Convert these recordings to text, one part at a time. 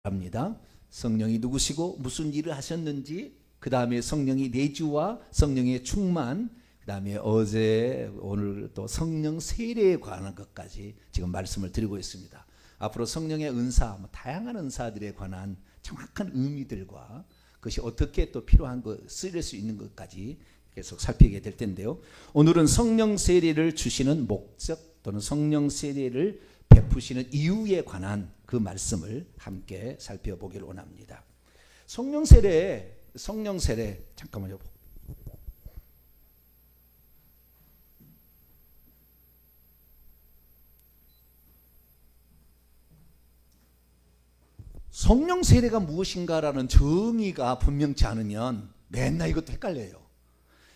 합니다. 성령이 누구시고 무슨 일을 하셨는지, 그 다음에 성령의 내주와 성령의 충만, 그 다음에 어제 오늘 또 성령 세례에 관한 것까지 지금 말씀을 드리고 있습니다. 앞으로 성령의 은사, 다양한 은사들에 관한 정확한 의미들과 그것이 어떻게 또 필요한 것, 쓰일 수 있는 것까지 계속 살피게 될 텐데요. 오늘은 성령 세례를 주시는 목적 또는 성령 세례를 베푸시는 이유에 관한 그 말씀을 함께 살펴보기를 원합니다. 성령 세례 잠깐만요. 성령 세례가 무엇인가라는 정의가 분명치 않으면 맨날 이것도 헷갈려요.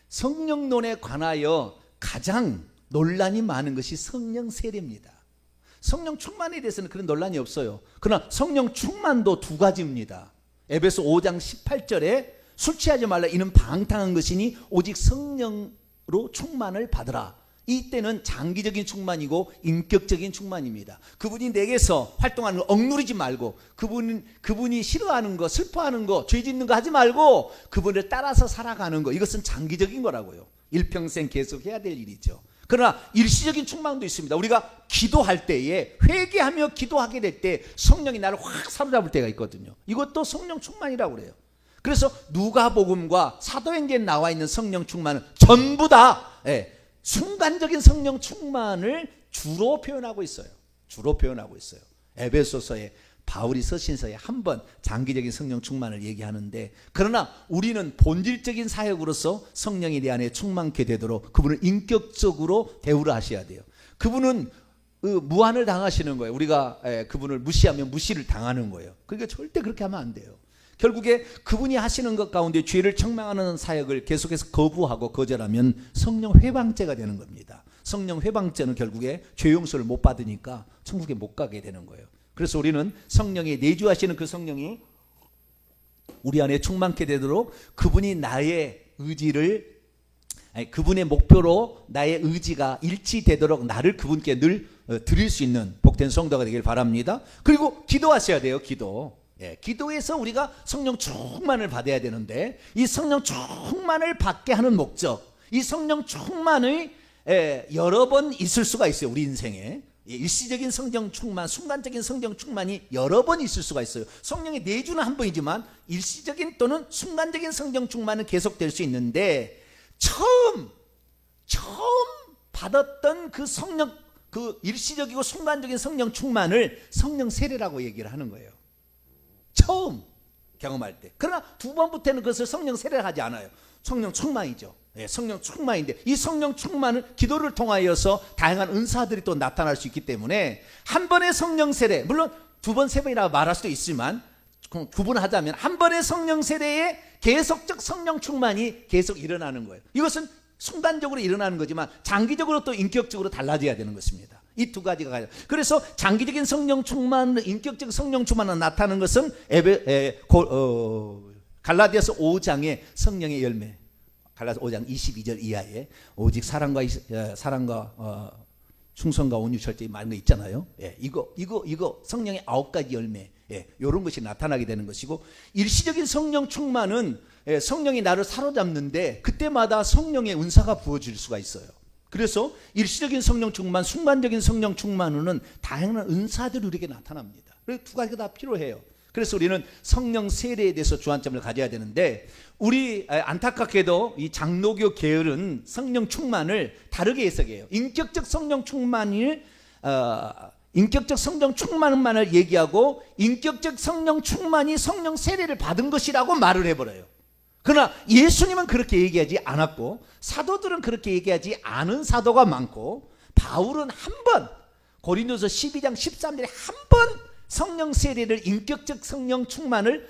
성령론에 관하여 가장 논란이 많은 것이 성령 세례입니다. 성령 충만에 대해서는 그런 논란이 없어요. 그러나 성령 충만도 두 가지입니다. 에베소 5장 18절에 술 취하지 말라, 이는 방탕한 것이니 오직 성령으로 충만을 받으라. 이때는 장기적인 충만이고 인격적인 충만입니다. 그분이 내게서 활동하는 거 억누르지 말고, 그분이 싫어하는 거, 슬퍼하는 거, 죄 짓는 거 하지 말고 그분을 따라서 살아가는 거, 이것은 장기적인 거라고요. 일평생 계속해야 될 일이죠. 그러나 일시적인 충만도 있습니다. 우리가 기도할 때에, 회개하며 기도하게 될 때 성령이 나를 확 사로잡을 때가 있거든요. 이것도 성령 충만이라고 그래요. 그래서 누가복음과 사도행전에 나와 있는 성령 충만은 전부 다 순간적인 성령 충만을 주로 표현하고 있어요. 에베소서에, 바울이 서신서에 한 번 장기적인 성령 충만을 얘기하는데, 그러나 우리는 본질적인 사역으로서 성령이 내 안에 충만케 되도록 그분을 인격적으로 대우를 하셔야 돼요. 그분은 무한을 당하시는 거예요. 우리가 그분을 무시하면 무시를 당하는 거예요. 그러니까 절대 그렇게 하면 안 돼요. 결국에 그분이 하시는 것 가운데 죄를 청명하는 사역을 계속해서 거부하고 거절하면 성령 회방죄가 되는 겁니다. 성령 회방죄는 결국에 죄 용서를 못 받으니까 천국에 못 가게 되는 거예요. 그래서 우리는 성령이 내주하시는 그 성령이 우리 안에 충만케 되도록 그분이 나의 의지를, 그분의 목표로 나의 의지가 일치되도록 나를 그분께 늘 드릴 수 있는 복된 성도가 되길 바랍니다. 그리고 기도하셔야 돼요. 기도에서 우리가 성령 충만을 받아야 되는데, 이 성령 충만을 받게 하는 목적, 이 성령 충만이 여러 번 있을 수가 있어요. 우리 인생에 일시적인 성령 충만, 순간적인 성령 충만이 여러 번 있을 수가 있어요. 성령의 내주는 한 번이지만 일시적인 또는 순간적인 성령 충만은 계속될 수 있는데, 처음 받았던 그 성령, 그 일시적이고 순간적인 성령 충만을 성령 세례라고 얘기를 하는 거예요. 처음 경험할 때. 그러나 두 번부터는 그것을 성령 세례를 하지 않아요. 성령 충만이죠. 성령 충만인데, 이 성령 충만은 기도를 통하여서 다양한 은사들이 또 나타날 수 있기 때문에 한 번의 성령 세례, 물론 두 번, 세 번이라고 말할 수도 있지만 구분하자면 한 번의 성령 세례에 계속적 성령 충만이 계속 일어나는 거예요. 이것은 순간적으로 일어나는 거지만 장기적으로 또 인격적으로 달라져야 되는 것입니다. 이 두 가지가 가요. 그래서 장기적인 성령 충만, 인격적 성령 충만이 나타나는 것은 갈라디아서 5장의 성령의 열매, 갈라디아서 5장 22절 이하에 오직 사랑과 충성과 온유 절제 많은 거 있잖아요. 이거 성령의 9가지 열매, 이런 것이 나타나게 되는 것이고, 일시적인 성령 충만은 성령이 나를 사로잡는데 그때마다 성령의 은사가 부어질 수가 있어요. 그래서 일시적인 성령 충만, 순간적인 성령 충만은 다양한 은사들이 우리에게 나타납니다. 그래서 두 가지가 다 필요해요. 그래서 우리는 성령 세례에 대해서 주안점을 가져야 되는데, 우리 안타깝게도 이 장로교 계열은 성령 충만을 다르게 해석해요. 인격적 성령 충만을 얘기하고, 인격적 성령 충만이 성령 세례를 받은 것이라고 말을 해버려요. 그러나 예수님은 그렇게 얘기하지 않았고, 사도들은 그렇게 얘기하지 않은 사도가 많고, 바울은 한 번, 고린도서 12장 13절에 한 번 성령 세례를, 인격적 성령 충만을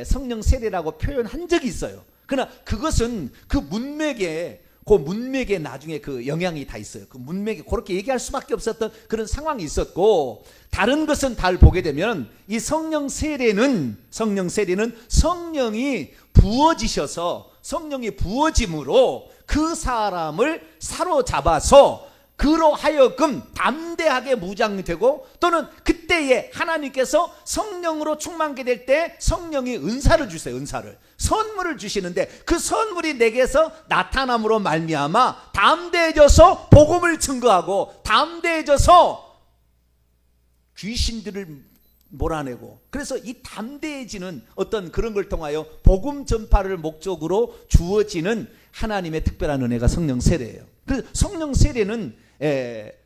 성령 세례라고 표현한 적이 있어요. 그러나 그것은 그 문맥에 나중에 그 영향이 다 있어요. 그 문맥에 그렇게 얘기할 수밖에 없었던 그런 상황이 있었고, 다른 것은 다 보게 되면 이 성령 세례는 성령이 부어지셔서, 성령이 부어짐으로 그 사람을 사로잡아서 그로 하여금 담대하게 무장되고, 또는 그때에 하나님께서 성령으로 충만케 될 때 성령이 은사를 주세요. 은사를, 선물을 주시는데 그 선물이 내게서 나타남으로 말미암아 담대해져서 복음을 증거하고, 담대해져서 귀신들을 몰아내고, 그래서 이 담대해지는 어떤 그런 걸 통하여 복음 전파를 목적으로 주어지는 하나님의 특별한 은혜가 성령 세례예요. 그래서 성령 세례는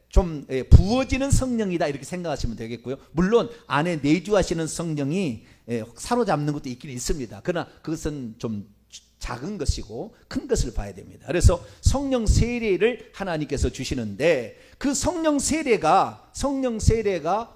좀 부어지는 성령이다 이렇게 생각하시면 되겠고요. 물론 안에 내주하시는 성령이 사로잡는 것도 있긴 있습니다. 그러나 그것은 좀 작은 것이고 큰 것을 봐야 됩니다. 그래서 성령 세례를 하나님께서 주시는데, 그 성령 세례가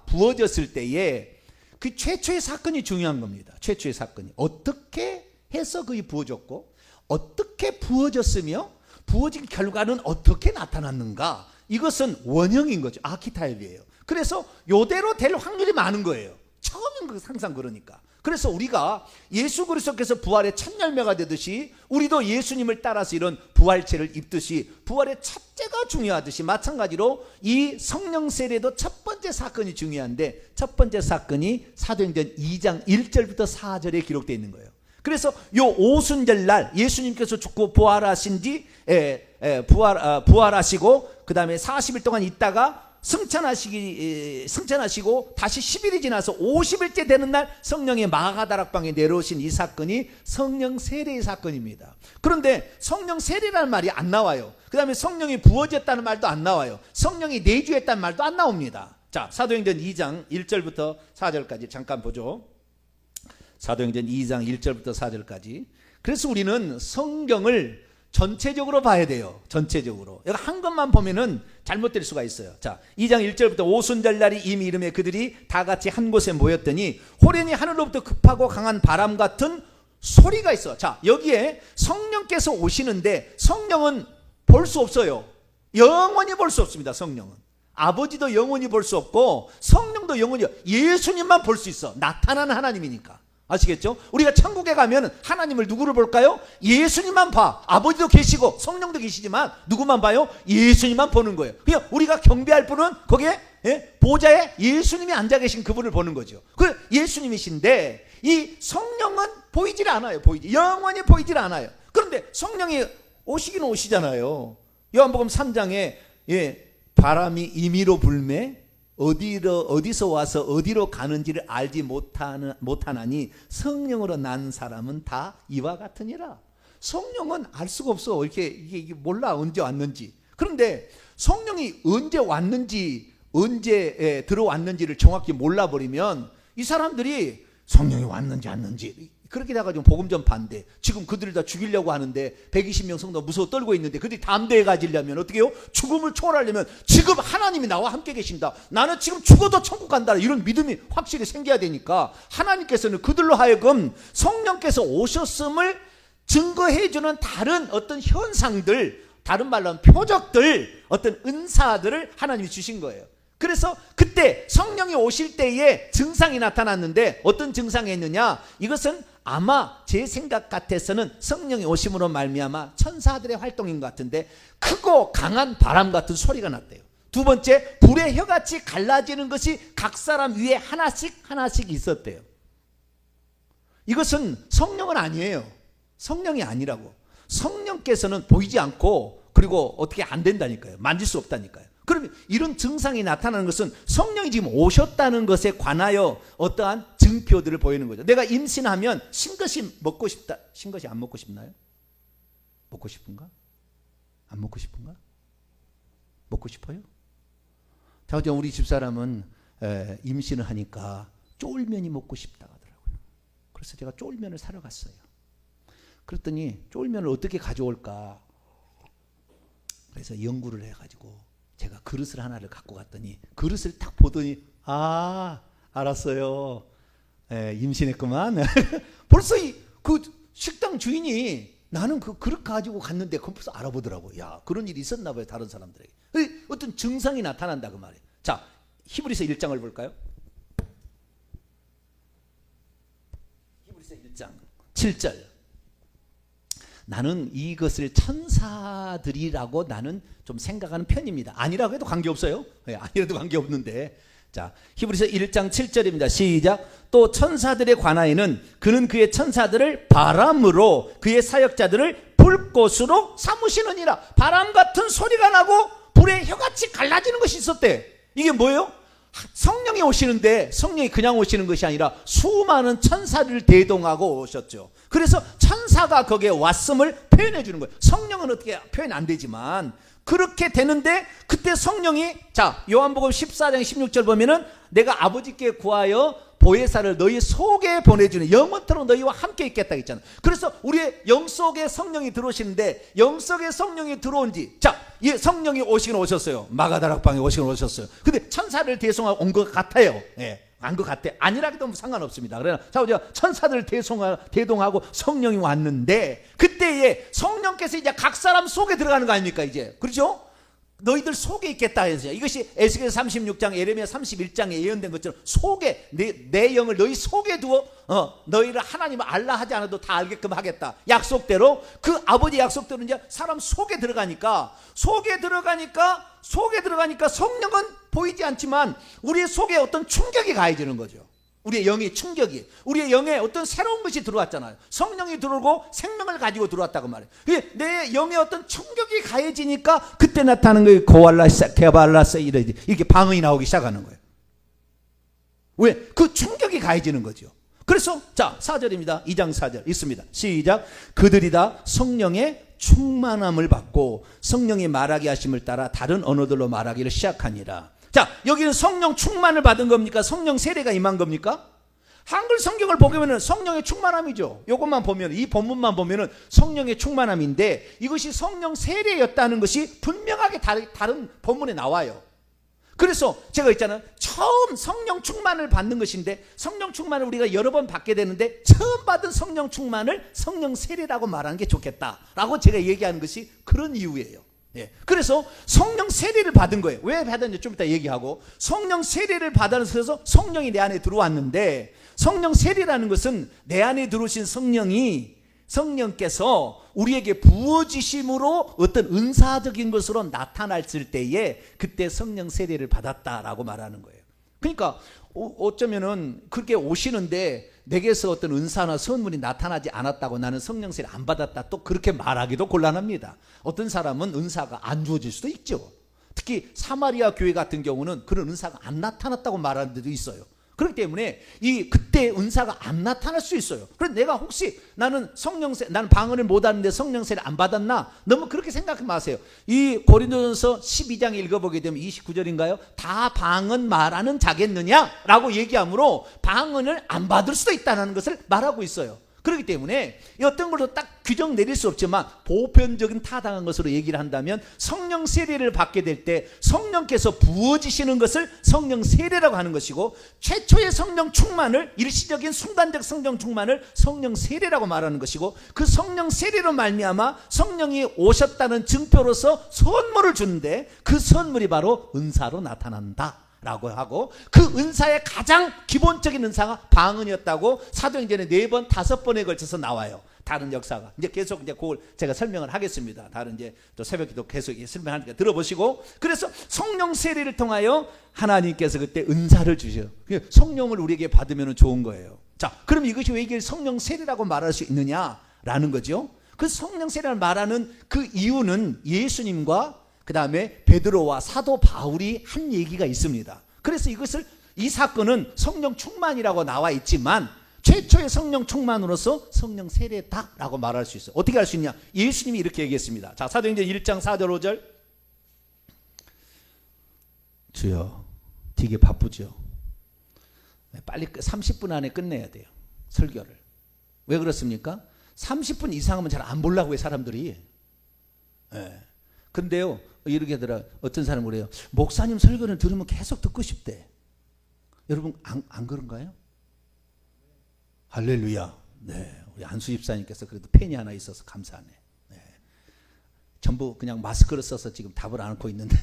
부어졌을 때에 그 최초의 사건이 중요한 겁니다. 최초의 사건이 어떻게 해서 그게 부어졌고, 어떻게 부어졌으며 부어진 결과는 어떻게 나타났는가, 이것은 원형인 거죠. 아키타입이에요. 그래서 요대로 될 확률이 많은 거예요. 처음인 항상 그러니까. 그래서 우리가 예수 그리스도께서 부활의 첫 열매가 되듯이 우리도 예수님을 따라서 이런 부활체를 입듯이 부활의 첫째가 중요하듯이, 마찬가지로 이 성령 세례도 첫 번째 사건이 중요한데, 첫 번째 사건이 사도행전 2장 1절부터 4절에 기록되어 있는 거예요. 그래서 요 오순절 날 예수님께서 죽고 부활하신 뒤 부활하시고 그 다음에 40일 동안 있다가 승천하시고 다시 10일이 지나서 50일째 되는 날 성령의 마가다락방에 내려오신 이 사건이 성령 세례의 사건입니다. 그런데 성령 세례라는 말이 안 나와요. 그 다음에 성령이 부어졌다는 말도 안 나와요. 성령이 내주했다는 말도 안 나옵니다. 자, 사도행전 2장 1절부터 4절까지 잠깐 보죠. 사도행전 2장 1절부터 4절까지. 그래서 우리는 성경을 전체적으로 봐야 돼요. 전체적으로. 여기 한 것만 보면은 잘못될 수가 있어요. 자, 2장 1절부터 오순절 날이 이미 이름에 그들이 다 같이 한 곳에 모였더니 호련히 하늘로부터 급하고 강한 바람 같은 소리가 있어. 자, 여기에 성령께서 오시는데 성령은 볼 수 없어요. 영원히 볼 수 없습니다. 성령은. 아버지도 영원히 볼 수 없고 성령도 영원히, 예수님만 볼 수 있어. 나타나는 하나님이니까. 아시겠죠? 우리가 천국에 가면 하나님을 누구를 볼까요? 예수님만 봐. 아버지도 계시고 성령도 계시지만 누구만 봐요? 예수님만 보는 거예요. 그냥 우리가 경배할 분은 거기에 보좌에 예수님이 앉아 계신 그분을 보는 거죠. 그 예수님이신데 이 성령은 보이질 않아요. 영원히 보이질 않아요. 그런데 성령이 오시긴 오시잖아요. 요한복음 3장에 바람이 임의로 불매 어디서 와서 어디로 가는지를 알지 못하나니 성령으로 난 사람은 다 이와 같으니라. 성령은 알 수가 없어. 이게 몰라, 언제 왔는지. 그런데 성령이 언제 왔는지, 언제 들어왔는지를 정확히 몰라버리면 이 사람들이 성령이 왔는지 안 왔는지 그렇게 돼가지고 복음 전파인데, 지금 그들을 다 죽이려고 하는데 120명 성도 무서워 떨고 있는데 그들이 담대해 가지려면 어떻게 해요? 죽음을 초월하려면 지금 하나님이 나와 함께 계신다, 나는 지금 죽어도 천국 간다, 이런 믿음이 확실히 생겨야 되니까 하나님께서는 그들로 하여금 성령께서 오셨음을 증거해주는 다른 어떤 현상들, 다른 말로 하면 표적들, 어떤 은사들을 하나님이 주신 거예요. 그래서 그때 성령이 오실 때에 증상이 나타났는데 어떤 증상이 있느냐, 이것은 아마 제 생각 같아서는 성령이 오심으로 말미암아 천사들의 활동인 것 같은데 크고 강한 바람 같은 소리가 났대요. 두 번째, 불의 혀같이 갈라지는 것이 각 사람 위에 하나씩 있었대요. 이것은 성령은 아니에요. 성령이 아니라고. 성령께서는 보이지 않고 그리고 어떻게 안 된다니까요. 만질 수 없다니까요. 그러면 이런 증상이 나타나는 것은 성령이 지금 오셨다는 것에 관하여 어떠한 증표들을 보이는 거죠. 내가 임신하면 신것이 먹고 싶다. 신것이 안 먹고 싶나요? 먹고 싶은가? 안 먹고 싶은가? 먹고 싶어요? 자, 우리 집사람은 임신을 하니까 쫄면이 먹고 싶다고 하더라고요. 그래서 제가 쫄면을 사러 갔어요. 그랬더니 쫄면을 어떻게 가져올까? 그래서 연구를 해가지고 제가 그릇을 하나를 갖고 갔더니 그릇을 딱 보더니 알았어요. 임신했구만. 벌써 그 식당 주인이 나는 그 그릇 가지고 갔는데 벌써 알아보더라고요. 야, 그런 일이 있었나 봐요. 다른 사람들에게. 어떤 증상이 나타난다 그 말이에요. 자, 히브리서 1장을 볼까요? 히브리서 1장 7절. 나는 이것을 천사들이라고 나는 좀 생각하는 편입니다. 아니라고 해도 관계없어요. 아니라도 관계없는데. 자, 히브리서 1장 7절입니다. 시작. 또 천사들에 관하여는 그는 그의 천사들을 바람으로 그의 사역자들을 불꽃으로 삼으시느니라. 바람 같은 소리가 나고 불에 혀같이 갈라지는 것이 있었대. 이게 뭐예요? 성령이 오시는데 성령이 그냥 오시는 것이 아니라 수많은 천사를 대동하고 오셨죠. 그래서 천사가 거기에 왔음을 표현해 주는 거예요. 성령은 어떻게 표현 안 되지만 그렇게 되는데 그때 성령이, 자, 요한복음 14장 16절 보면은 내가 아버지께 구하여 보혜사를 너희 속에 보내주는, 영원토록 너희와 함께 있겠다 했잖아. 그래서 우리의 영 속에 성령이 들어오시는데, 영 속에 성령이 들어온지, 자, 예, 성령이 오시긴 오셨어요. 마가다락방에 오시긴 오셨어요. 근데 천사를 대송하고 온 것 같아요. 예. 안 것 같아. 아니라도 상관없습니다. 그러나 자, 우리가 천사들 대동하고 성령이 왔는데, 그때에 성령께서 이제 각 사람 속에 들어가는 거 아닙니까? 이제 그렇죠? 너희들 속에 있겠다 해서, 이것이 에스겔 36장 예레미야 31장에 예언된 것처럼 속에 내 영을 너희 속에 두어 너희를 하나님을 알라 하지 않아도 다 알게끔 하겠다. 약속대로, 그 아버지 약속대로 이제 사람 속에 들어가니까 성령은 보이지 않지만 우리의 속에 어떤 충격이 가해지는 거죠. 우리의 영의 충격이, 우리의 영에 어떤 새로운 것이 들어왔잖아요. 성령이 들어오고 생명을 가지고 들어왔다고 말해요. 내 영에 어떤 충격이 가해지니까 그때 나타나는 거예요. 고알라사, 게발라사 이렇게 방언이 나오기 시작하는 거예요. 왜? 그 충격이 가해지는 거죠. 그래서 자, 4절입니다. 2장 4절 있습니다. 시작. 그들이 다 성령의 충만함을 받고 성령이 말하게 하심을 따라 다른 언어들로 말하기를 시작하니라. 자, 여기는 성령 충만을 받은 겁니까? 성령 세례가 임한 겁니까? 한글 성경을 보면은 성령의 충만함이죠. 이것만 보면, 이 본문만 보면은 성령의 충만함인데, 이것이 성령 세례였다는 것이 분명하게 다른 본문에 나와요. 그래서 제가 있잖아요, 처음 성령 충만을 받는 것인데, 성령 충만을 우리가 여러 번 받게 되는데, 처음 받은 성령 충만을 성령 세례라고 말하는 게 좋겠다라고 제가 얘기하는 것이 그런 이유예요. 예. 그래서 성령 세례를 받은 거예요. 왜 받았는지 좀 이따 얘기하고, 성령 세례를 받아서 성령이 내 안에 들어왔는데, 성령 세례라는 것은 내 안에 들어오신 성령께서 우리에게 부어지심으로 어떤 은사적인 것으로 나타났을 때에 그때 성령 세례를 받았다라고 말하는 거예요. 그러니까 어쩌면은 그렇게 오시는데 내게서 어떤 은사나 선물이 나타나지 않았다고 나는 성령 세례 안 받았다, 또 그렇게 말하기도 곤란합니다. 어떤 사람은 은사가 안 주어질 수도 있죠. 특히 사마리아 교회 같은 경우는 그런 은사가 안 나타났다고 말하는 데도 있어요. 그렇기 때문에 그때 은사가 안 나타날 수 있어요. 그래서 내가 혹시 나는 나는 방언을 못하는데 성령세를 안 받았나? 너무 그렇게 생각하지 마세요. 이 고린도전서 12장 읽어보게 되면 29절인가요? 다 방언 말하는 자겠느냐? 라고 얘기하므로 방언을 안 받을 수도 있다는 것을 말하고 있어요. 그렇기 때문에 어떤 걸로 딱 규정 내릴 수 없지만 보편적인 타당한 것으로 얘기를 한다면, 성령 세례를 받게 될 때 성령께서 부어지시는 것을 성령 세례라고 하는 것이고, 최초의 성령 충만을, 일시적인 순간적 성령 충만을 성령 세례라고 말하는 것이고, 그 성령 세례로 말미암아 성령이 오셨다는 증표로서 선물을 주는데, 그 선물이 바로 은사로 나타난다 라고 하고, 그 은사의 가장 기본적인 은사가 방언이었다고 사도행전에 4번, 5번에 걸쳐서 나와요. 다른 역사가. 이제 계속 그걸 제가 설명을 하겠습니다. 다른 이제 또 새벽기도 계속 설명하니까 들어보시고, 그래서 성령 세례를 통하여 하나님께서 그때 은사를 주셔요. 성령을 우리에게 받으면 좋은 거예요. 자, 그럼 이것이 왜 이게 성령 세례라고 말할 수 있느냐라는 거죠. 그 성령 세례를 말하는 그 이유는 예수님과 그 다음에 베드로와 사도 바울이 한 얘기가 있습니다. 그래서 이 사건은 성령 충만이라고 나와 있지만 최초의 성령 충만으로서 성령 세례다라고 말할 수 있어요. 어떻게 할 수 있냐? 예수님이 이렇게 얘기했습니다. 자, 사도행전 1장 4절 5절. 주여, 되게 바쁘죠. 빨리 30분 안에 끝내야 돼요, 설교를. 왜 그렇습니까? 30분 이상하면 잘 안 보려고 해요, 사람들이. 예. 근데요, 이렇게 하더라. 어떤 사람은 그래요. 목사님 설교를 들으면 계속 듣고 싶대. 여러분 안 그런가요? 할렐루야. 네, 우리 안수 집사님께서 그래도 펜이 하나 있어서 감사하네. 네. 전부 그냥 마스크를 써서 지금 답을 안 하고 있는데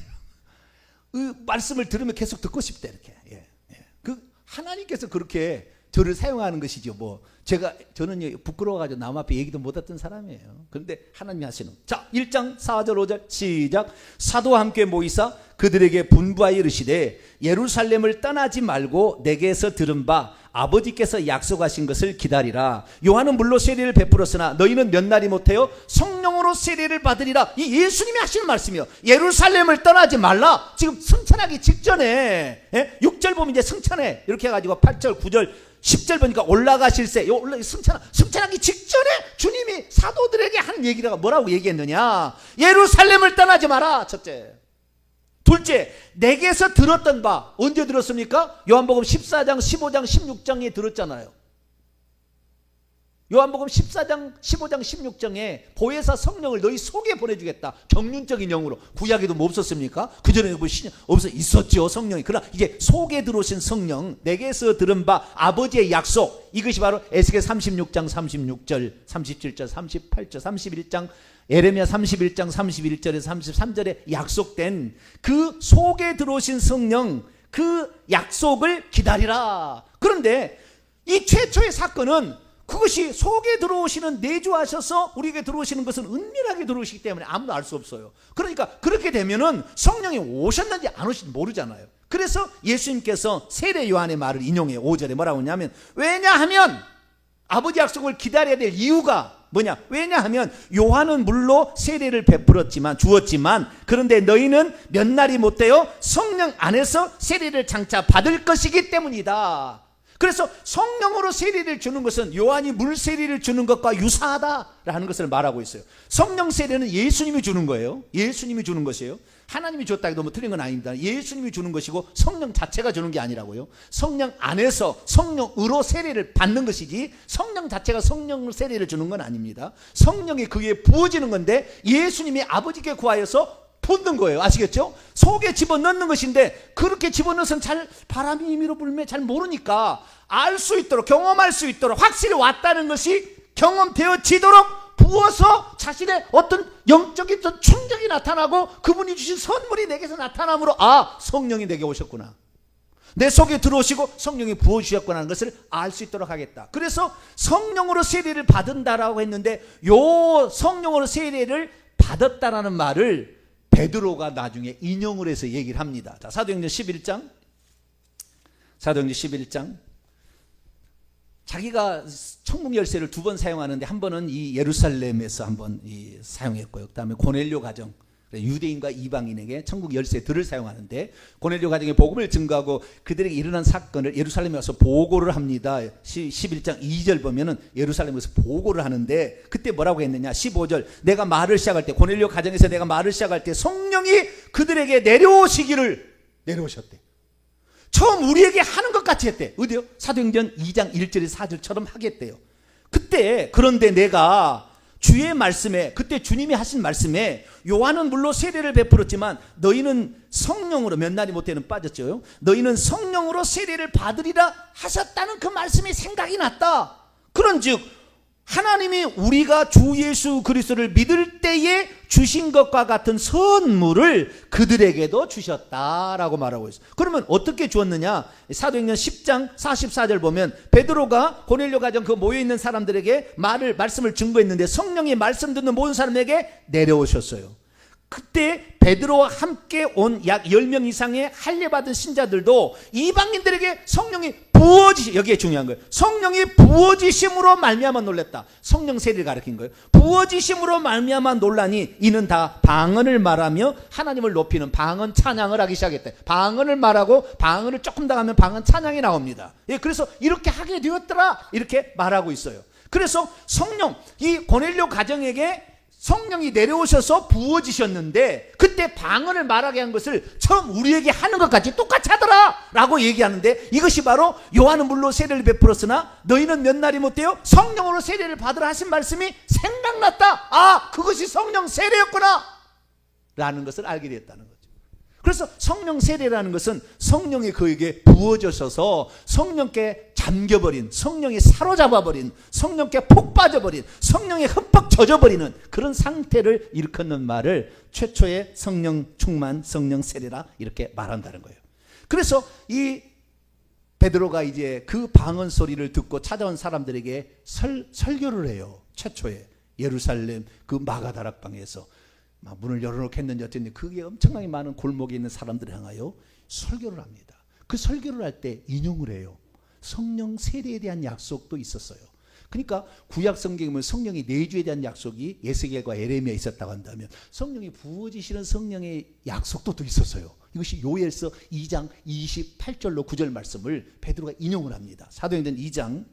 그 말씀을 들으면 계속 듣고 싶대, 이렇게. 예, 예. 그 하나님께서 그렇게 저를 사용하는 것이죠. 저는 부끄러워가지고 남 앞에 얘기도 못했던 사람이에요. 그런데 하나님이 하시는. 자, 1장 4절 5절 시작. 사도와 함께 모이사 그들에게 분부하여 이르시되 예루살렘을 떠나지 말고 내게서 들은 바 아버지께서 약속하신 것을 기다리라. 요한은 물로 세례를 베풀었으나 너희는 몇 날이 못해요 성령으로 세례를 받으리라. 이 예수님이 하시는 말씀이요. 예루살렘을 떠나지 말라. 지금 승천하기 직전에 6절 보면 이제 승천해 이렇게 해가지고 8절 9절 10절 보니까 올라가실세. 승천하기 직전에 주님이 사도들에게 하는 얘기가 뭐라고 얘기했느냐. 예루살렘을 떠나지 마라. 첫째. 둘째, 내게서 들었던 바. 언제 들었습니까? 요한복음 14장 15장 16장에 들었잖아요. 요한복음 14장 15장 16장에 보혜사 성령을 너희 속에 보내주겠다. 경륜적인 영으로. 구약에도 뭐 없었습니까? 그전에 있었죠 성령이. 그러나 이제 속에 들어오신 성령, 내게서 들은 바 아버지의 약속, 이것이 바로 에스겔 36장 36절 37절 38절 31장 에레미야 31장 31절에서 33절에 약속된 그 속에 들어오신 성령, 그 약속을 기다리라. 그런데 이 최초의 사건은 그것이 속에 들어오시는, 내주하셔서 우리에게 들어오시는 것은 은밀하게 들어오시기 때문에 아무도 알 수 없어요. 그러니까 그렇게 되면은 성령이 오셨는지 안 오셨는지 모르잖아요. 그래서 예수님께서 세례 요한의 말을 인용해요. 5절에 뭐라고 하냐면, 왜냐하면 아버지 약속을 기다려야 될 이유가 뭐냐? 왜냐하면 요한은 물로 세례를 주었지만 그런데 너희는 몇 날이 못돼요 성령 안에서 세례를 장차 받을 것이기 때문이다. 그래서 성령으로 세례를 주는 것은 요한이 물 세례를 주는 것과 유사하다라는 것을 말하고 있어요. 성령 세례는 예수님이 주는 거예요. 예수님이 주는 것이에요. 하나님이 줬다 해도 뭐 틀린 건 아닙니다. 예수님이 주는 것이고 성령 자체가 주는 게 아니라고요. 성령 안에서 성령으로 세례를 받는 것이지 성령 자체가 성령 세례를 주는 건 아닙니다. 성령이 그에 부어지는 건데 예수님이 아버지께 구하여서 붓는 거예요. 아시겠죠? 속에 집어넣는 것인데 그렇게 집어넣어서는 잘 바람이 임의로 불면 잘 모르니까 알 수 있도록, 경험할 수 있도록, 확실히 왔다는 것이 경험되어지도록 부어서 자신의 어떤 영적인 충격이 나타나고 그분이 주신 선물이 내게서 나타남으로, 아, 성령이 내게 오셨구나, 내 속에 들어오시고 성령이 부어주셨구나 하는 것을 알 수 있도록 하겠다. 그래서 성령으로 세례를 받은다라고 했는데, 요 성령으로 세례를 받았다라는 말을 베드로가 나중에 인용을 해서 얘기를 합니다. 자, 사도행전 11장. 자기가 천국 열쇠를 두 번 사용하는데 한 번은 이 예루살렘에서 한 번 사용했고요. 그다음에 고넬료 가정, 유대인과 이방인에게 천국 열쇠들을 사용하는데, 고넬료 가정에 복음을 증거하고 그들에게 일어난 사건을 예루살렘에 와서 보고를 합니다. 11장 2절 보면은 예루살렘에서 보고를 하는데, 그때 뭐라고 했느냐. 15절, 내가 말을 시작할 때, 고넬료 가정에서 내가 말을 시작할 때 성령이 그들에게 내려오셨대. 처음 우리에게 하는 것 같이 했대. 어디요? 사도행전 2장 1절에서 4절처럼 하겠대요. 그때, 그런데 내가 주의 말씀에, 그때 주님이 하신 말씀에, 요한은 물로 세례를 베풀었지만 너희는 성령으로, 몇 날이 못되는 빠졌죠. 너희는 성령으로 세례를 받으리라 하셨다는 그 말씀이 생각이 났다. 그런즉 하나님이 우리가 주 예수 그리스도를 믿을 때에 주신 것과 같은 선물을 그들에게도 주셨다라고 말하고 있어요. 그러면 어떻게 주었느냐? 사도행전 10장 44절 보면 베드로가 고넬료 가정 그 모여있는 사람들에게 말씀을 증거했는데 성령이 말씀 듣는 모든 사람에게 내려오셨어요. 그때 베드로와 함께 온 약 10명 이상의 할례받은 신자들도 이방인들에게 성령이 여기에 중요한 거예요. 성령이 부어지심으로 말미암아 놀랐다. 성령 세례를 가리킨 거예요. 부어지심으로 말미암아 놀라니 이는 다 방언을 말하며 하나님을 높이는 방언 찬양을 하기 시작했다. 방언을 말하고 방언을 조금 더 하면 방언 찬양이 나옵니다. 그래서 이렇게 하게 되었더라, 이렇게 말하고 있어요. 그래서 성령, 이 고넬료 가정에게 성령이 내려오셔서 부어지셨는데 그때 방언을 말하게 한 것을 처음 우리에게 하는 것 같이 똑같이 하더라 라고 얘기하는데, 이것이 바로 요한은 물로 세례를 베풀었으나 너희는 몇 날이 못돼요 성령으로 세례를 받으라 하신 말씀이 생각났다. 아, 그것이 성령 세례였구나 라는 것을 알게 되었다는 거죠. 그래서 성령 세례라는 것은 성령이 그에게 부어져서 성령께 잠겨버린, 성령이 사로잡아버린, 성령께 폭 빠져버린, 성령에 흠뻑 젖어버리는 그런 상태를 일컫는 말을 최초의 성령 충만, 성령 세례라 이렇게 말한다는 거예요. 그래서 이 베드로가 이제 그 방언 소리를 듣고 찾아온 사람들에게 설교를 해요. 최초에 예루살렘 그 마가다락방에서 막 문을 열어놓겠는지 어쨌든 그게 엄청나게 많은 골목에 있는 사람들을 향하여 설교를 합니다. 그 설교를 할 때 인용을 해요. 성령 세례에 대한 약속도 있었어요. 그러니까 구약 성경에 보면 성령이 내주에 대한 약속이 예스겔과 에레미야에 있었다고 한다면 성령이 부어지시는 성령의 약속도 또 있었어요. 이것이 요엘서 2장 28절로 9절 말씀을 베드로가 인용을 합니다. 사도행전 2장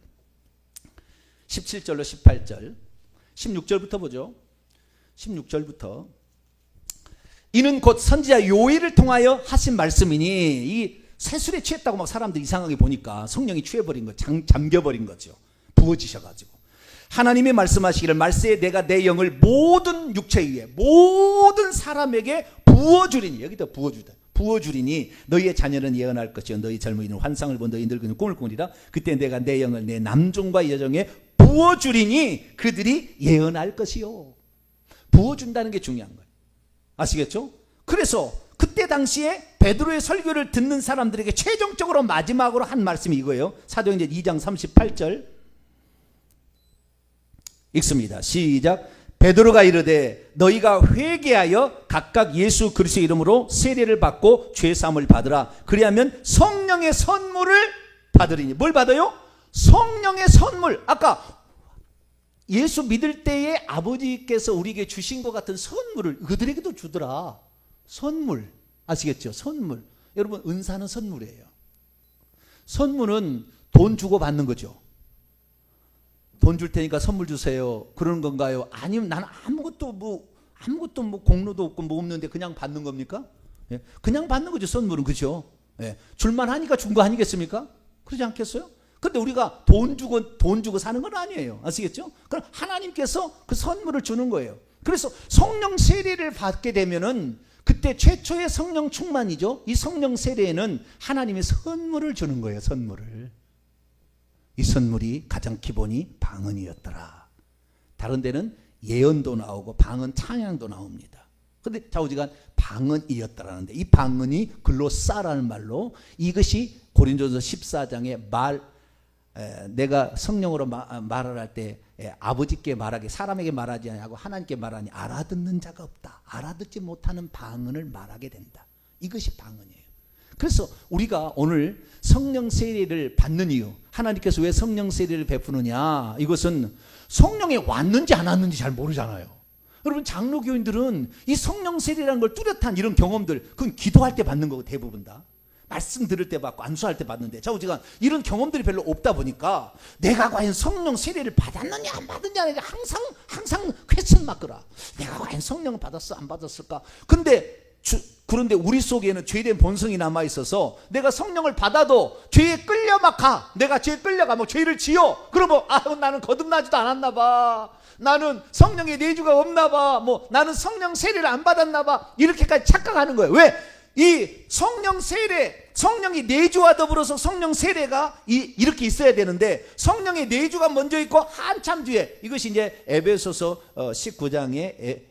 17절로 18절 16절부터 보죠. 16절부터 이는 곧 선지자 요엘을 통하여 하신 말씀이니 이 세술에 취했다고 막 사람들이 이상하게 보니까 성령이 취해버린 거 잠겨버린 거죠. 부어지셔가지고 하나님이 말씀하시기를 말세에 내가 내 영을 모든 육체 위에 모든 사람에게 부어주리니 여기다 부어주리니 너희의 자녀는 예언할 것이요 너희 젊은이는 환상을 본 너희 늙은이는 꿈을 꾸리라 그때 내가 내 영을 내 남종과 여종에 부어주리니 그들이 예언할 것이요. 부어준다는 게 중요한 거예요. 아시겠죠? 그래서 그때 당시에 베드로의 설교를 듣는 사람들에게 최종적으로 마지막으로 한 말씀이 이거예요. 사도행전 2장 38절 읽습니다. 시작. 베드로가 이르되 너희가 회개하여 각각 예수 그리스도의 이름으로 세례를 받고 죄 사함을 받으라. 그리하면 성령의 선물을 받으리니. 뭘 받아요? 성령의 선물. 아까 예수 믿을 때에 아버지께서 우리에게 주신 것 같은 선물을 그들에게도 주더라. 선물. 아시겠죠? 선물. 여러분 은사는 선물이에요. 선물은 돈 주고 받는 거죠. 돈 줄 테니까 선물 주세요. 그러는 건가요? 아니면 나는 아무것도 공로도 없고 뭐 없는데 그냥 받는 겁니까? 예. 그냥 받는 거죠. 선물은. 그죠? 예. 줄만 하니까 준 거 아니겠습니까? 그러지 않겠어요? 근데 우리가 돈 주고 사는 건 아니에요. 아시겠죠? 그럼 하나님께서 그 선물을 주는 거예요. 그래서 성령 세례를 받게 되면은 그때 최초의 성령 충만이죠. 이 성령 세례에는 하나님의 선물을 주는 거예요. 선물을. 이 선물이 가장 기본이 방언이었더라. 다른 데는 예언도 나오고 방언 찬양도 나옵니다. 근데 좌우지간 방언이었더라는데 이 방언이 글로사라는 말로 이것이 고린도전서 14장에 내가 성령으로 말을 할 때 아버지께 말하기 사람에게 말하지 아니하고 하나님께 말하니 알아듣는 자가 없다. 알아듣지 못하는 방언을 말하게 된다. 이것이 방언이에요. 그래서 우리가 오늘 성령 세례를 받는 이유, 하나님께서 왜 성령 세례를 베푸느냐, 이것은 성령이 왔는지 안 왔는지 잘 모르잖아요. 여러분 장로교인들은 이 성령 세례라는 걸 뚜렷한 이런 경험들, 그건 기도할 때 받는 거고 대부분 다. 말씀 들을 때 받고 안수할 때 받는데 좌우지간 이런 경험들이 별로 없다 보니까 내가 과연 성령 세례를 받았느냐 안 받았느냐 항상 퀘스천 마크라. 내가 과연 성령을 받았어 안 받았을까? 그런데 우리 속에는 죄된 본성이 남아 있어서 내가 성령을 받아도 죄에 끌려 막 가. 내가 죄에 끌려가 뭐 죄를 지어. 그러면 나는 거듭나지도 않았나 봐. 나는 성령의 내주가 없나 봐. 뭐 나는 성령 세례를 안 받았나 봐. 이렇게까지 착각하는 거예요. 왜? 이 성령 세례, 성령이 내주와 더불어서 성령 세례가 이렇게 있어야 되는데 성령의 내주가 먼저 있고 한참 뒤에 이것이 이제 에베소서 19장에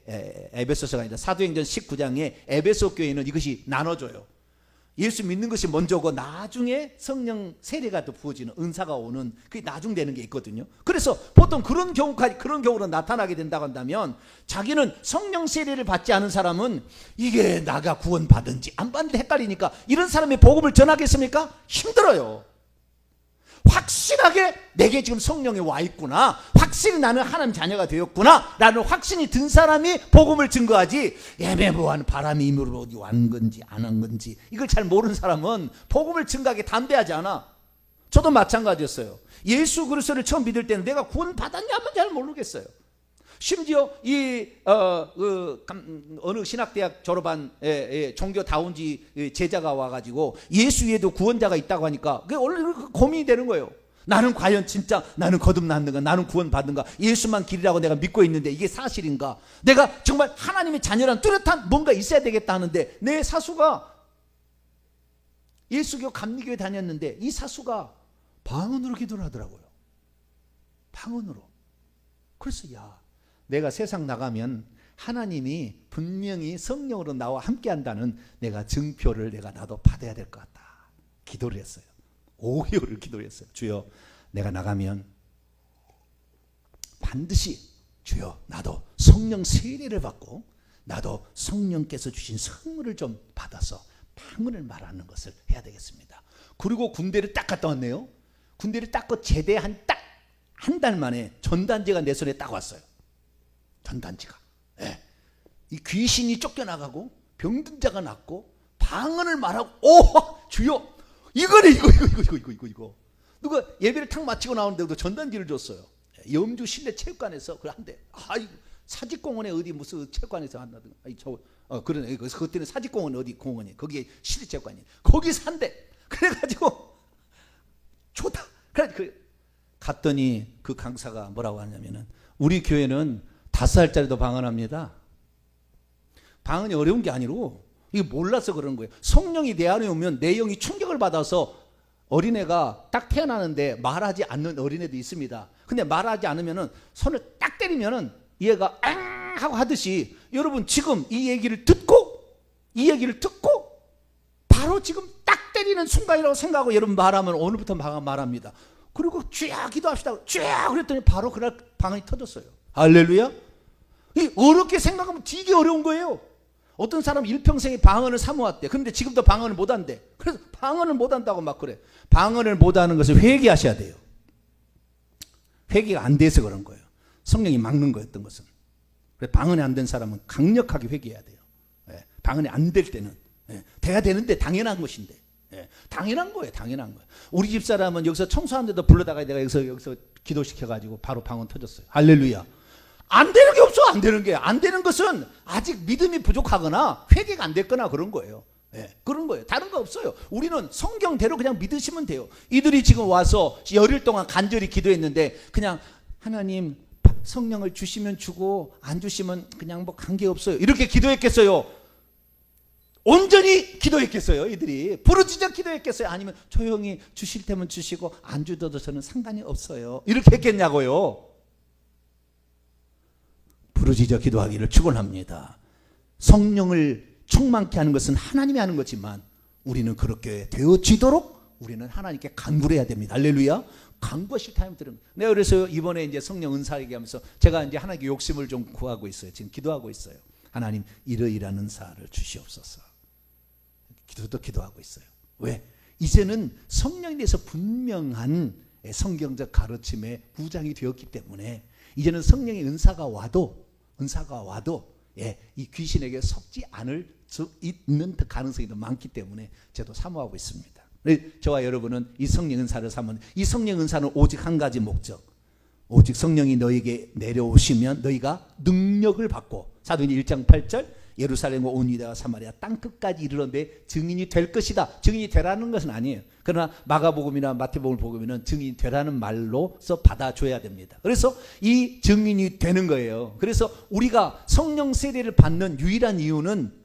에베소서가 아니라 사도행전 19장에 에베소 교회는 이것이 나눠져요. 예수 믿는 것이 먼저고 나중에 성령 세례가 또 부어지는 은사가 오는 그게 나중되는 게 있거든요. 그래서 보통 그런 경우로 나타나게 된다고 한다면 자기는 성령 세례를 받지 않은 사람은 이게 나가 구원 받은지 안 받는지 헷갈리니까 이런 사람의 복음을 전하겠습니까? 힘들어요. 확실하게 내게 지금 성령이 와 있구나, 확실히 나는 하나님 자녀가 되었구나 라는 확신이 든 사람이 복음을 증거하지, 애매모호한 바람이 임으로 어디 왔는 건지 안 한 건지 이걸 잘 모르는 사람은 복음을 증거하기 담대하지 않아. 저도 마찬가지였어요. 예수 그리스도를 처음 믿을 때는 내가 구원 받았냐 하면 잘 모르겠어요. 심지어 어느 신학대학 졸업한 종교 다운지 제자가 와가지고 예수 외에도 구원자가 있다고 하니까 그게 원래 고민이 되는 거예요. 나는 과연 진짜 나는 거듭났는가, 나는 구원 받는가, 예수만 길이라고 내가 믿고 있는데 이게 사실인가, 내가 정말 하나님의 자녀란 뚜렷한 뭔가 있어야 되겠다 하는데 내 사수가 예수교 감리교에 다녔는데 이 사수가 방언으로 기도를 하더라고요. 방언으로. 그래서 내가 세상 나가면 하나님이 분명히 성령으로 나와 함께 한다는 내가 증표를 나도 받아야 될 것 같다. 기도를 했어요. 5개월을 기도했어요. 주여, 내가 나가면 반드시 주여 나도 성령 세례를 받고 나도 성령께서 주신 선물을 좀 받아서 방언을 말하는 것을 해야 되겠습니다. 그리고 군대를 딱 갔다 왔네요. 군대를 딱 제대한 딱 한 달 만에 전단지가 내 손에 딱 왔어요. 전단지가. 예. 이 귀신이 쫓겨나가고 병든 자가 낫고 방언을 말하고, 오 주여 이거네, 이거 누가 예배를 탁 마치고 나오는데도 전단지를 줬어요. 염주 실내 체육관에서 그걸 한대. 사직공원에 어디 무슨 체육관에서 한다든가. 그러네. 그때는 사직공원 어디 공원이 거기에 실내 체육관이 거기서 한대. 그래가지고 좋다. 그래 갔더니 그 강사가 뭐라고 하냐면은, 우리 교회는 5살짜리도 방언합니다. 방언이 어려운 게 아니고 이게 몰라서 그러는 거예요. 성령이 내 안에 오면 내 영이 충격을 받아서 어린애가 딱 태어나는데 말하지 않는 어린애도 있습니다. 근데 말하지 않으면은 손을 딱 때리면은 얘가 앙 하고 하듯이, 여러분 지금 이 얘기를 듣고 바로 지금 딱 때리는 순간이라고 생각하고 여러분 말하면 오늘부터 말합니다. 그리고 쥐야 기도합시다. 쥐야 그랬더니 바로 그날 방언이 터졌어요. 할렐루야. 이 어렵게 생각하면 되게 어려운 거예요. 어떤 사람 일평생에 방언을 사모했대. 그런데 지금도 방언을 못한대. 그래서 방언을 못한다고 막 그래. 방언을 못하는 것을 회개하셔야 돼요. 회개가 안 돼서 그런 거예요. 성령이 막는 거였던 것은. 그래서 방언이 안 된 사람은 강력하게 회개해야 돼요. 방언이 안 될 때는 돼야 되는데 당연한 것인데, 당연한 거예요. 우리 집 사람은 여기서 청소하는데도 불러다가 내가 여기서 기도시켜가지고 바로 방언 터졌어요. 할렐루야. 안 되는 게 없어. 안 되는 것은 아직 믿음이 부족하거나 회개가 안 됐거나 그런 거예요. 그런 거예요. 다른 거 없어요. 우리는 성경대로 그냥 믿으시면 돼요. 이들이 지금 와서 열흘 동안 간절히 기도했는데, 그냥 하나님 성령을 주시면 주고 안 주시면 그냥 뭐 관계없어요, 이렇게 기도했겠어요? 온전히 기도했겠어요? 이들이 부르짖어 기도했겠어요? 아니면 조용히 주실 때면 주시고 안 주셔도 저는 상관이 없어요, 이렇게 했겠냐고요? 부르짖어 기도하기를 축원합니다. 성령을 충만케 하는 것은 하나님이 하는 거지만 우리는 그렇게 되어지도록 우리는 하나님께 간구를 해야 됩니다. 할렐루야. 간구하실 타임 들은. 내가 그래서 이번에 이제 성령 은사 얘기하면서 제가 이제 하나님께 욕심을 좀 구하고 있어요. 지금 기도하고 있어요. 하나님 이러이러한 은사를 주시옵소서. 기도하고 있어요. 왜? 이제는 성령에 대해서 분명한 성경적 가르침에 구장이 되었기 때문에 이제는 성령의 은사가 와도 이 귀신에게 속지 않을 수 있는 가능성이 더 많기 때문에 저도 사모하고 있습니다. 저와 여러분은 이 성령 은사를 사모하는, 이 성령 은사는 오직 한 가지 목적, 오직 성령이 너에게 내려오시면 너희가 능력을 받고, 사도행전 1장 8절 예루살렘과 온 유대와 사마리아 땅끝까지 이르러 내 증인이 될 것이다. 증인이 되라는 것은 아니에요. 그러나 마가복음이나 마태복음을 보면 증인이 되라는 말로서 받아줘야 됩니다. 그래서 이 증인이 되는 거예요. 그래서 우리가 성령 세례를 받는 유일한 이유는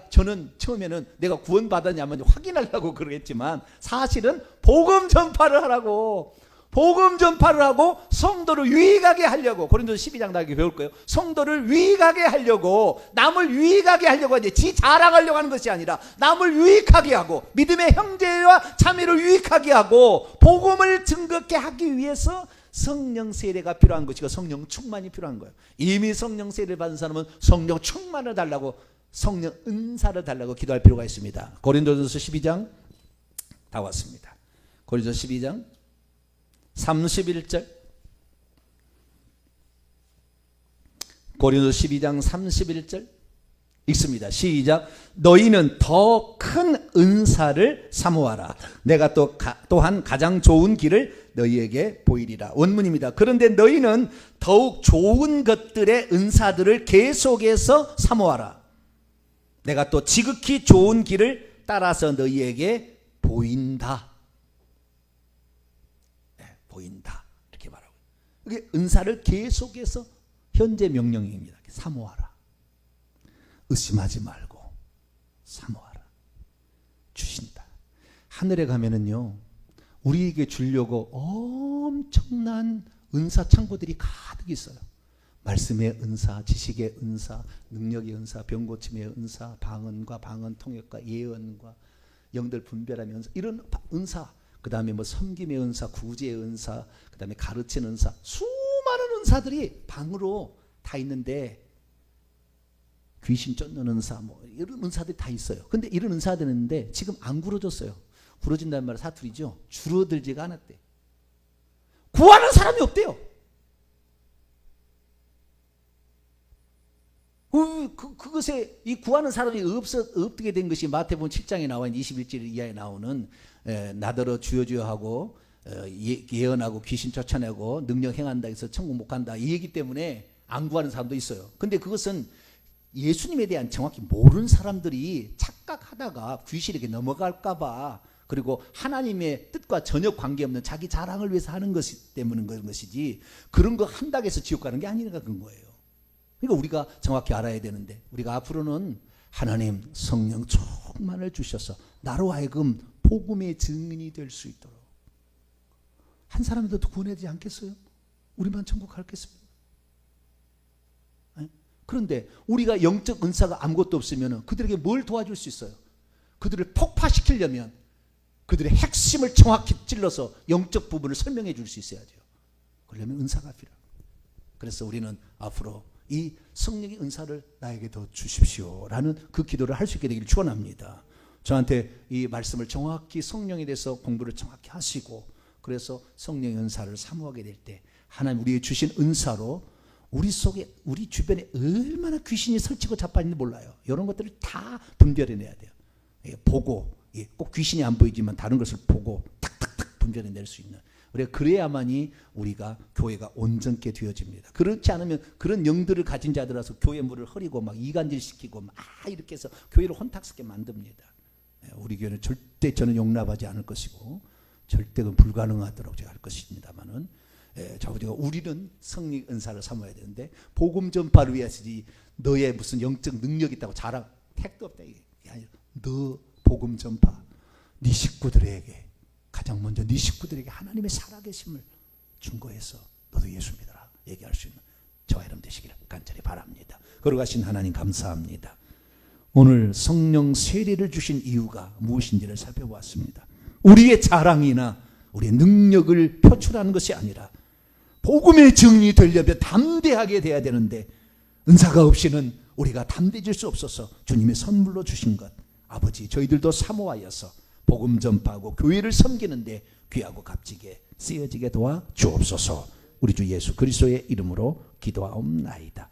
저는 처음에는 내가 구원받았냐면 확인하려고 그러겠지만 사실은 복음 전파를 하고 성도를 유익하게 하려고, 고린도서 12장 나게 배울 거예요. 성도를 유익하게 하려고, 남을 유익하게 하려고 하지, 지 자랑하려고 하는 것이 아니라 남을 유익하게 하고 믿음의 형제와 자매를 유익하게 하고 복음을 증거케 하기 위해서 성령 세례가 필요한 것이고 성령 충만이 필요한 거예요. 이미 성령 세례를 받은 사람은 성령 충만을 달라고, 성령 은사를 달라고 기도할 필요가 있습니다. 고린도전서 12장 다 왔습니다. 고린도전서 12장 31절, 고린도서 12장 31절 읽습니다. 시작. 너희는 더 큰 은사를 사모하라. 내가 또한 가장 좋은 길을 너희에게 보이리라. 원문입니다. 그런데 너희는 더욱 좋은 것들의 은사들을 계속해서 사모하라. 내가 또 지극히 좋은 길을 따라서 너희에게 보인다. 보인다, 이렇게 말하고, 이게 은사를 계속해서 현재 명령입니다. 사모하라. 의심하지 말고 사모하라. 주신다. 하늘에 가면은요, 우리에게 주려고 엄청난 은사 창고들이 가득 있어요. 말씀의 은사, 지식의 은사, 능력의 은사, 병 고침의 은사, 방언과 방언 통역과 예언과 영들 분별하는 은사, 이런 은사, 그 다음에 뭐 섬김의 은사, 구제의 은사, 그 다음에 가르치는 은사, 수많은 은사들이 방으로 다 있는데, 귀신 쫓는 은사, 뭐 이런 은사들이 다 있어요. 근데 이런 은사들이 있는데 지금 안 구러졌어요. 구러진다는 말은 사투리죠. 줄어들지가 않았대. 구하는 사람이 없대요. 그것에 이 구하는 사람이 없게 된 것이 마태복음 7장에 나와 있는 21절 이하에 나오는 나더러 주여 주여 하고 예언하고 귀신 쫓아내고 능력 행한다 해서 천국 못 간다, 이 얘기 때문에 안 구하는 사람도 있어요. 근데 그것은 예수님에 대한 정확히 모르는 사람들이 착각하다가 귀신에게 넘어갈까 봐, 그리고 하나님의 뜻과 전혀 관계없는 자기 자랑을 위해서 하는 것이 때문에 그런 것이지, 그런 거 한다고 해서 지옥 가는 게 아니니까 그런 거예요. 그러니까 우리가 정확히 알아야 되는데, 우리가 앞으로는 하나님 성령 충만을 주셔서 나로 하여금 복음의 증인이 될 수 있도록, 한 사람이라도 구원하지 않겠어요? 우리만 천국 가겠습니까? 그런데 우리가 영적 은사가 아무것도 없으면 그들에게 뭘 도와줄 수 있어요? 그들을 폭파시키려면 그들의 핵심을 정확히 찔러서 영적 부분을 설명해 줄 수 있어야 돼요. 그러려면 은사가 필요해요. 그래서 우리는 앞으로 이 성령의 은사를 나에게 더 주십시오 라는 그 기도를 할 수 있게 되기를 축원합니다. 저한테 이 말씀을 정확히, 성령에 대해서 공부를 정확히 하시고, 그래서 성령의 은사를 사모하게 될 때 하나님 우리에게 주신 은사로 우리 속에, 우리 주변에 얼마나 귀신이 설치고 자빠있는지 몰라요. 이런 것들을 다 분별해내야 돼요. 보고, 꼭 귀신이 안 보이지만 다른 것을 보고 탁탁탁 분별해낼 수 있는, 그래야만이 우리가 교회가 온전케 되어집니다. 그렇지 않으면 그런 영들을 가진 자들아서 교회 물을 흐리고 막 이간질시키고 막 이렇게 해서 교회를 혼탁스럽게 만듭니다. 우리 교회는 절대 저는 용납하지 않을 것이고, 절대 그 불가능하도록 제가 할 것입니다만은, 자우디가 우리는 성령 은사를 사모해야 되는데, 복음 전파를 위해서지 너의 무슨 영적 능력이 있다고 자랑, 택도 없다 이게 아니라, 너 복음 전파, 네 식구들에게, 가장 먼저 네 식구들에게 하나님의 살아계심을 증거해서 너도 예수 믿어라 얘기할 수 있는 저와 여러분 되시기를 간절히 바랍니다. 거룩하신 하나님 감사합니다. 오늘 성령 세례를 주신 이유가 무엇인지를 살펴보았습니다. 우리의 자랑이나 우리의 능력을 표출하는 것이 아니라 복음의 증인이 되려면 담대하게 돼야 되는데, 은사가 없이는 우리가 담대해질 수 없어서 주님의 선물로 주신 것, 아버지 저희들도 사모하여서 복음 전파하고 교회를 섬기는데 귀하고 값지게 쓰여지게 도와 주옵소서. 우리 주 예수 그리스도의 이름으로 기도하옵나이다.